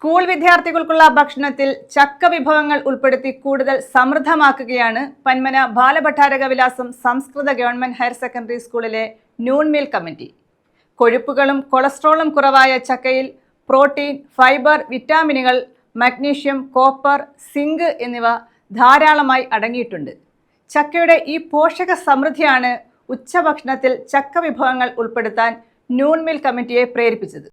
School വിദ്യാർത്ഥികൾക്കുള്ള ഭക്ഷണത്തിൽ ചക്ക വിഭവങ്ങൾ ഉൾപ്പെടുത്തി കൂടുതൽ സമൃദ്ധമാക്കുകയാണ് Panmana Balabhattaraka Vilasam Samskrita government higher secondary സ്കൂളിലെ നൂൺ മീൽ കമ്മിറ്റി. കൊഴുപ്പുകളും കൊളസ്ട്രോളും കുറവായ ചക്കയിൽ പ്രോട്ടീൻ, ഫൈബർ, വിറ്റാമിനുകൾ, മഗ്നീഷ്യം, കോപ്പർ, സിങ്ക് എന്നിവ ധാരാളമായി അടങ്ങിയിട്ടുണ്ട്. ചക്കയുടെ ഈ പോഷക സമൃദ്ധിയാണ് ഉച്ചഭക്ഷണത്തിൽ ചക്ക വിഭവങ്ങൾ ഉൾപ്പെടുത്താൻ നൂൺ മീൽ കമ്മിറ്റിയെ പ്രേരിപ്പിച്ചത്.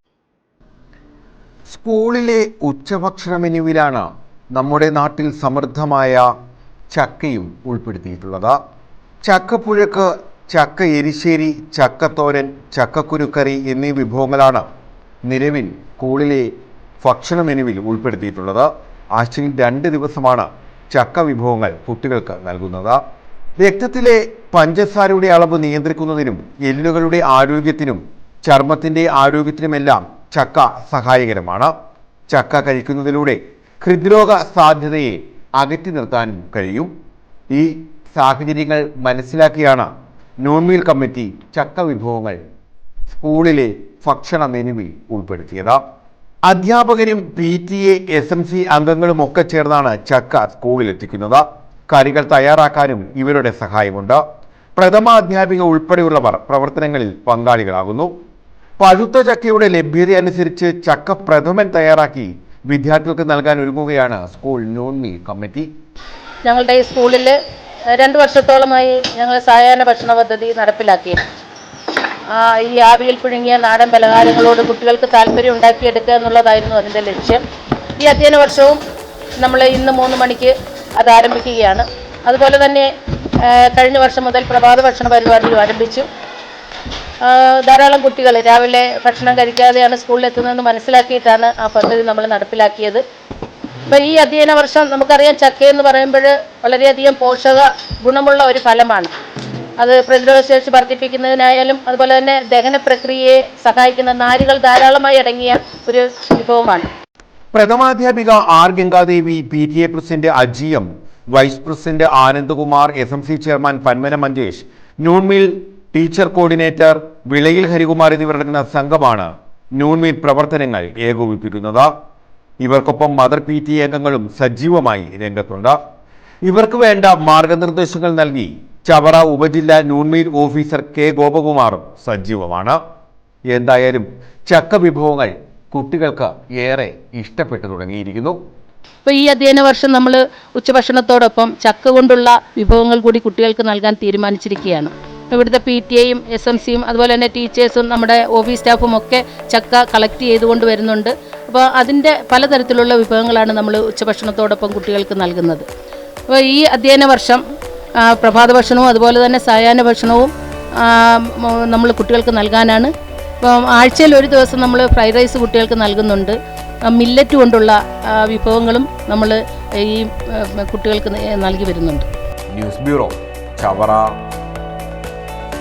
സ്കൂളിലെ ഉച്ചഭക്ഷണ മെനുവിലാണ് നമ്മുടെ നാട്ടിൽ സമൃദ്ധമായ ചക്കയും ഉൾപ്പെടുത്തിയിട്ടുള്ളത്. ചക്കപ്പുഴുക്ക്, ചക്ക എരിശ്ശേരി, ചക്കത്തോരൻ, ചക്കക്കുരുക്കറി എന്നീ വിഭവങ്ങളാണ് നിലവിൽ സ്കൂളിലെ ഭക്ഷണ മെനുവിൽ ഉൾപ്പെടുത്തിയിട്ടുള്ളത്. ആഴ്ചയിൽ 2 ദിവസമാണ് ചക്ക വിഭവങ്ങൾ കുട്ടികൾക്ക് നൽകുന്നത്. രക്തത്തിലെ പഞ്ചസാരയുടെ അളവ് നിയന്ത്രിക്കുന്നതിനും എല്ലുകളുടെ ആരോഗ്യത്തിനും ചർമ്മത്തിൻ്റെ ആരോഗ്യത്തിനുമെല്ലാം ചക്ക സഹായകരമാണ്. ചക്ക കഴിക്കുന്നതിലൂടെ ഹൃദ്രോഗ സാധ്യതയെ അകറ്റി നിർത്താനും കഴിയും. ഈ സാഹചര്യങ്ങൾ മനസ്സിലാക്കിയാണ് നൂൺ മീൽ കമ്മിറ്റി ചക്ക വിഭവങ്ങൾ സ്കൂളിലെ ഭക്ഷണ മെനുവിൽ ഉൾപ്പെടുത്തിയത്. അധ്യാപകരും PTA, SMC അംഗങ്ങളും ഒക്കെ ചേർന്നാണ് ചക്ക സ്കൂളിലെത്തിക്കുന്നത്. കറികൾ തയ്യാറാക്കാനും ഇവരുടെ സഹായമുണ്ട്. പ്രഥമ അധ്യാപിക ഉൾപ്പെടെയുള്ളവർ പ്രവർത്തനങ്ങളിൽ പങ്കാളികളാകുന്നു. പഴുത്ത ചക്കയുടെ ലഭ്യത അനുസരിച്ച് ചക്ക പ്രഥമൻ തയ്യാറാക്കി വിദ്യാർത്ഥികൾക്ക് നൽകാൻ ഒരുങ്ങുകയാണ് സ്കൂൾ നൂൺ മീൽ കമ്മിറ്റി. ഞങ്ങളുടെ ഈ സ്കൂളിൽ 2 വർഷത്തോളമായി ഞങ്ങൾ സായാഹ്ന ഭക്ഷണ പദ്ധതി നടപ്പിലാക്കി. ഈ ആവിയിൽ പുഴുങ്ങിയ നാടൻ പലഹാരങ്ങളോട് കുട്ടികൾക്ക് താല്പര്യം ഉണ്ടാക്കിയെടുക്കുക എന്നുള്ളതായിരുന്നു അതിൻ്റെ ലക്ഷ്യം. ഈ അധ്യയന വർഷവും നമ്മൾ ഇന്ന് 3 മണിക്ക് അത് ആരംഭിക്കുകയാണ്. അതുപോലെ തന്നെ കഴിഞ്ഞ വർഷം മുതൽ പ്രഭാത ഭക്ഷണ പരിപാടിയും ആരംഭിച്ചു. ധാരാളം കുട്ടികൾ രാവിലെ ഭക്ഷണം കഴിക്കാതെയാണ് സ്കൂളിലെത്തുന്നതെന്ന് മനസ്സിലാക്കിയിട്ടാണ് ആ പദ്ധതി നമ്മൾ നടപ്പിലാക്കിയത്. അപ്പോൾ ഈ അധ്യയന വർഷം നമുക്കറിയാം, ചക്ക എന്ന് പറയുമ്പോൾ വളരെയധികം പോഷക ഗുണമുള്ള ഒരു ഫലമാണ്. അത് പ്രതിരോധശേഷി വർദ്ധിപ്പിക്കുന്നതിനായാലും അതുപോലെ തന്നെ ദഹന പ്രക്രിയയെ സഹായിക്കുന്ന നാരുകൾ ധാരാളമായി അടങ്ങിയ ഒരു വിഭവമാണ്. പ്രഥമാധ്യാപിക R. Gangadevi, PTA president Ajiyam, vice president Anandakumar, SMC chairman Panmana Manjesh, noon meal teacher coordinator Vilayil Harikumar എന്നിവരടങ്ങുന്ന സംഘമാണ് നൂൺ മീൽ പ്രവർത്തനങ്ങൾ ഏകോപിപ്പിക്കുന്നത്. ഇവർക്കൊപ്പം മദർ PTA അംഗങ്ങളും സജീവമായി രംഗത്തുണ്ട്. ഇവർക്ക് വേണ്ട മാർഗനിർദ്ദേശങ്ങൾ നൽകി ചവറ ഉപജില്ല നൂൺ മീൽ ഓഫീസർ K. ഗോപകുമാറും സജീവമാണ്. എന്തായാലും ചക്ക വിഭവങ്ങൾ കുട്ടികൾക്ക് ഏറെ ഇഷ്ടപ്പെട്ടു തുടങ്ങിയിരിക്കുന്നു. ഇപ്പോൾ ഈ അധ്യയന വർഷം നമ്മൾ ഉച്ചഭക്ഷണത്തോടൊപ്പം ചക്ക കൊണ്ടുള്ള വിഭവങ്ങൾ കൂടി കുട്ടികൾക്ക് നൽകാൻ തീരുമാനിച്ചിരിക്കുകയാണ്. ഇവിടുത്തെ PTAയും SMCയും അതുപോലെ തന്നെ ടീച്ചേഴ്സും നമ്മുടെ ഓഫീസ് സ്റ്റാഫും ഒക്കെ ചക്ക കളക്ട് ചെയ്തുകൊണ്ട് വരുന്നുണ്ട്. അപ്പോൾ അതിൻ്റെ പലതരത്തിലുള്ള വിഭവങ്ങളാണ് നമ്മൾ ഉച്ചഭക്ഷണത്തോടൊപ്പം കുട്ടികൾക്ക് നൽകുന്നത്. അപ്പോൾ ഈ അധ്യയന വർഷം പ്രഭാത ഭക്ഷണവും അതുപോലെ തന്നെ സായാഹ്ന ഭക്ഷണവും നമ്മൾ കുട്ടികൾക്ക് നൽകാനാണ്. അപ്പം ആഴ്ചയിൽ 1 ദിവസം നമ്മൾ ഫ്രൈഡ് റൈസ് കുട്ടികൾക്ക് നൽകുന്നുണ്ട്. മില്ലറ്റ് കൊണ്ടുള്ള വിഭവങ്ങളും നമ്മൾ ഈ കുട്ടികൾക്ക് നൽകി വരുന്നുണ്ട്. News bureau, Chavara.